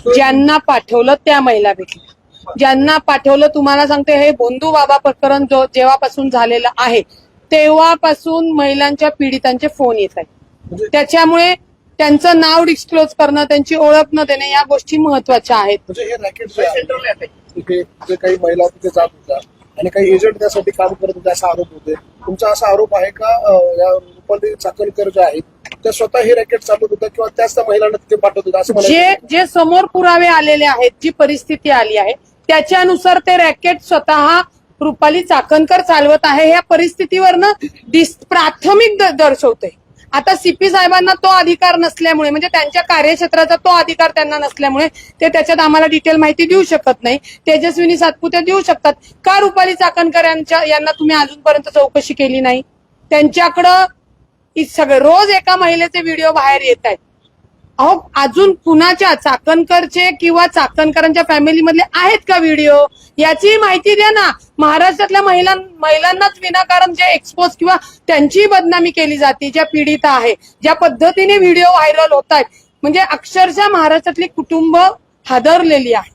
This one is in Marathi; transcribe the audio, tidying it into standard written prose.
ज्यांना पाठवलं त्या महिला भेटल्या, ज्यांना पाठवलं तुम्हाला सांगते, हे बोंधू बाबा प्रकरण जेव्हापासून झालेलं आहे तेव्हापासून महिलांच्या पीडितांचे फोन येत आहेत. त्याच्यामुळे त्यांचं नाव डिस्क्लोज करणं, त्यांची ओळख न देणे, या गोष्टी महत्वाच्या आहेत. म्हणजे हे रॅकेट जे काही महिला तिथे जात होत्या आणि काही एजंट त्यासाठी काम करत होते असा आरोप होते. तुमचा असा आरोप आहे का या रुपाली चाकणकर ज्या आहेत त्या स्वतः हे रॅकेट चालवत होत्या किंवा त्याच त्या महिलांना तिथे पाठवत होत्या असं जे समोर पुरावे आलेले आहेत, जी परिस्थिती आली आहे त्याच्यानुसार ते रॅकेट स्वतः रुपाली चाकणकर चालवत आहे, ह्या परिस्थितीवरनं प्राथमिक दर्शवते. आता सीपी साहेबांना तो अधिकार नसल्यामुळे, म्हणजे त्यांच्या कार्यक्षेत्राचा तो अधिकार त्यांना नसल्यामुळे ते त्याच्यात आम्हाला डिटेल माहिती देऊ शकत नाही. तेजस्विनी सातपुते देऊ शकतात. का रुपाली चाकणकर यांना तुम्ही अजूनपर्यंत चौकशी केली नाही? त्यांच्याकडं सगळे रोज एका महिलेचे व्हिडिओ बाहेर येत आहेत. अहो, अजून कुणाच्या चाकणकरचे किंवा चाकणकरांच्या फॅमिलीमधले आहेत का व्हिडिओ? याची माहिती द्या ना. महाराष्ट्रातल्या महिलांनाच विनाकारण जे एक्सपोज किंवा त्यांची बदनामी केली जाते, ज्या पीडित आहे, ज्या पद्धतीने व्हिडिओ व्हायरल होत आहेत, म्हणजे अक्षरशः महाराष्ट्रातली कुटुंब हादरलेली आहे.